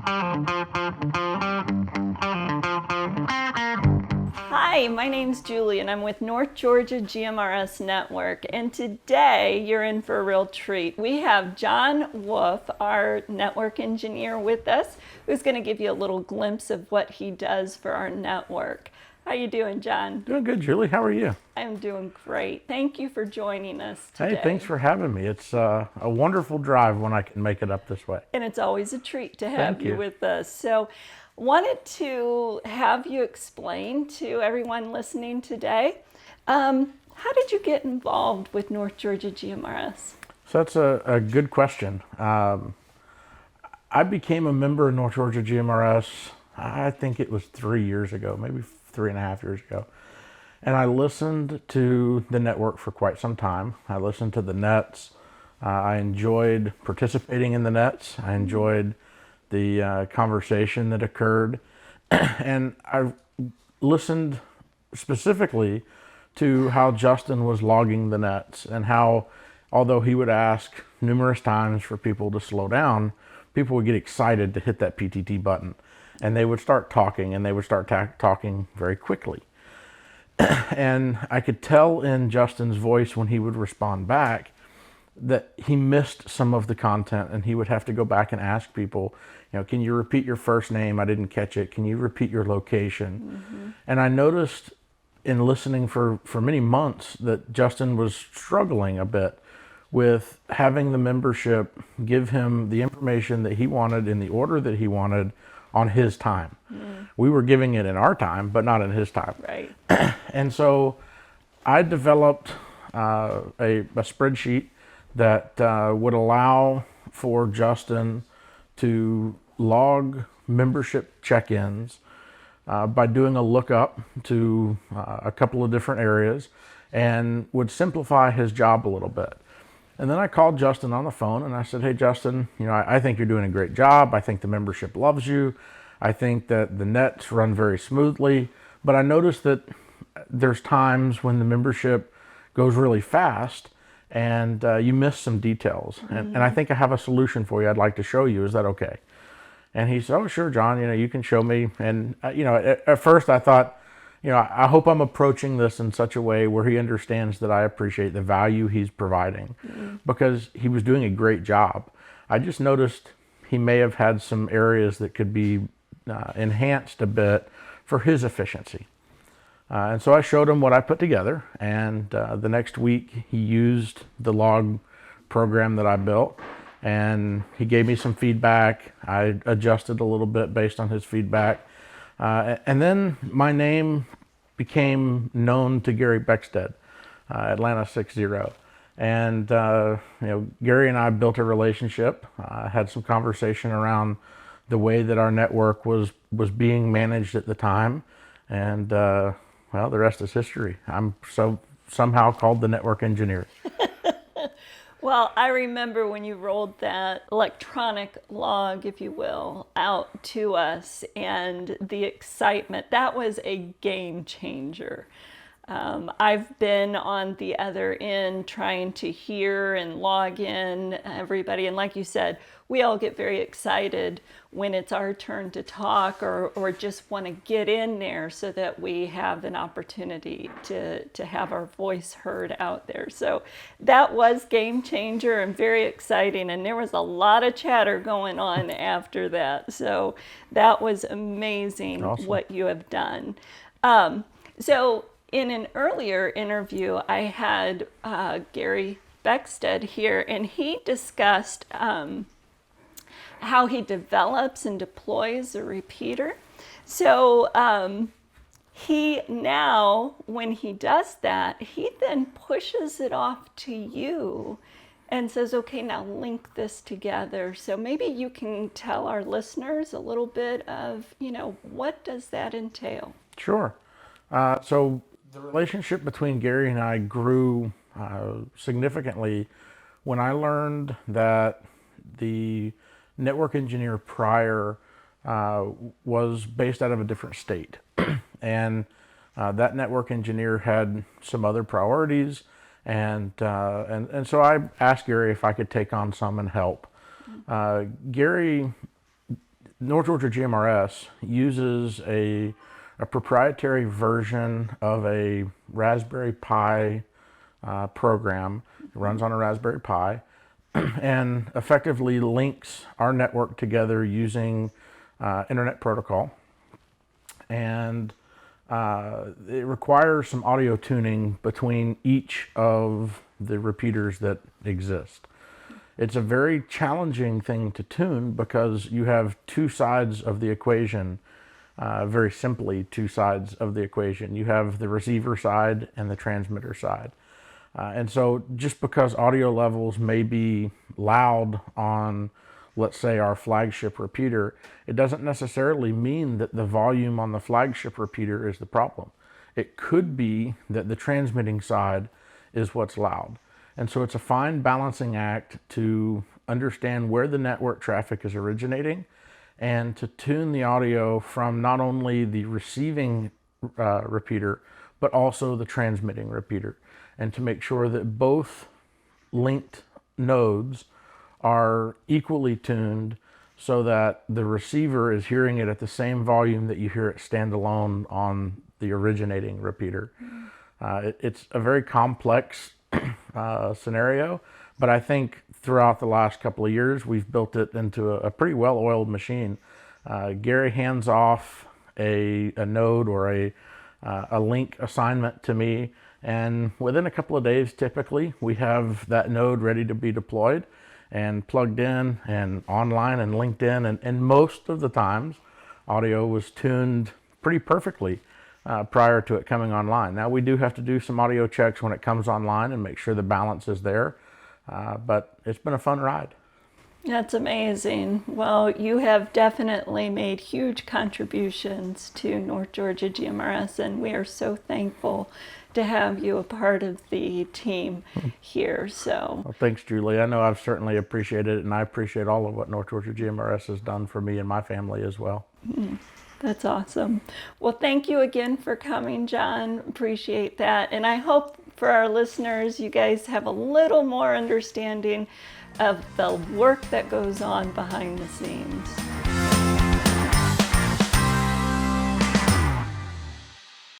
Hi, my name's Julie and I'm with North Georgia GMRS Network, and today you're in for a real treat. We have Jon Wolfe, our network engineer, with us, who's going to give you a little glimpse of what he does for our network. How you doing, Jon? Doing good, Julie. How are you? I'm doing great. Thank you for joining us today. Hey, thanks for having me. It's a wonderful drive when I can make it up this way. And it's always a treat to have Thank you you. with us. So, wanted to have you explain to everyone listening today, how did you get involved with North Georgia GMRS? So that's a good question. I became a member of North Georgia GMRS, I think it was 3 years ago, maybe 3.5 years ago. And I listened to the network for quite some time. I listened to the nets. I enjoyed participating in the nets. I enjoyed the conversation that occurred. And I listened specifically to how Justin was logging the nets and how, although he would ask numerous times for people to slow down, people would get excited to hit that PTT button and they would start talking, and they would start talking very quickly. And I could tell in Justin's voice when he would respond back that he missed some of the content, and he would have to go back and ask people, can you repeat your first name? I didn't catch it. Can you repeat your location? Mm-hmm. And I noticed in listening for many months that Justin was struggling a bit with having the membership give him the information that he wanted in the order that he wanted on his time. Mm. We were giving it in our time, but not in his time. Right. And so I developed a spreadsheet that would allow for Justin to log membership check-ins by doing a lookup to a couple of different areas, and would simplify his job a little bit. And then I called Justin on the phone and I said, hey, Justin, I think you're doing a great job. I think the membership loves you. I think that the nets run very smoothly. But I noticed that there's times when the membership goes really fast and you miss some details. Mm-hmm. And I think I have a solution for you I'd like to show you. Is that okay? And he said, oh, sure, Jon, you can show me. And, at first I thought, I hope I'm approaching this in such a way where he understands that I appreciate the value he's providing, because he was doing a great job. I just noticed he may have had some areas that could be enhanced a bit for his efficiency. And so I showed him what I put together, and the next week he used the log program that I built, and he gave me some feedback. I adjusted a little bit based on his feedback. And then my name became known to Gary Beckstead, Atlanta 60. And, Gary and I built a relationship. I had some conversation around the way that our network was being managed at the time. And, the rest is history. I'm somehow called the network engineer. Well, I remember when you rolled that electronic log, if you will, out to us, and the excitement. That was a game changer. I've been on the other end trying to hear and log in everybody. And like you said, we all get very excited when it's our turn to talk, or just want to get in there so that we have an opportunity to have our voice heard out there. So that was game changer and very exciting. And there was a lot of chatter going on after that. So that was amazing. Awesome. What you have done. So in an earlier interview, I had Gary Beckstead here, and he discussed how he develops and deploys a repeater. So he now, when he does that, he then pushes it off to you and says, okay, now link this together. So maybe you can tell our listeners a little bit of, what does that entail? Sure. So the relationship between Gary and I grew significantly when I learned that the network engineer prior was based out of a different state. And that network engineer had some other priorities. And so I asked Gary if I could take on some and help. Gary North Georgia GMRS uses a proprietary version of a Raspberry Pi program. It runs on a Raspberry Pi and effectively links our network together using Internet Protocol. And it requires some audio tuning between each of the repeaters that exist. It's a very challenging thing to tune because you have two sides of the equation, very simply two sides of the equation. You have the receiver side and the transmitter side. And so just because audio levels may be loud on, let's say, our flagship repeater, it doesn't necessarily mean that the volume on the flagship repeater is the problem. It could be that the transmitting side is what's loud. And so it's a fine balancing act to understand where the network traffic is originating and to tune the audio from not only the receiving repeater, but also the transmitting repeater, and to make sure that both linked nodes are equally tuned so that the receiver is hearing it at the same volume that you hear it standalone on the originating repeater. It's a very complex scenario, but I think throughout the last couple of years, we've built it into a pretty well-oiled machine. Gary hands off a node or a link assignment to me, and within a couple of days, typically, we have that node ready to be deployed and plugged in and online and linked in. And most of the times, audio was tuned pretty perfectly prior to it coming online. Now, we do have to do some audio checks when it comes online and make sure the balance is there, but it's been a fun ride. That's amazing. Well, you have definitely made huge contributions to North Georgia GMRS, and we are so thankful to have you a part of the team here. So, well, thanks, Julie. I know I've certainly appreciated it, and I appreciate all of what North Georgia GMRS has done for me and my family as well. That's awesome. Well, thank you again for coming, Jon. Appreciate that. And I hope for our listeners, you guys have a little more understanding of the work that goes on behind the scenes.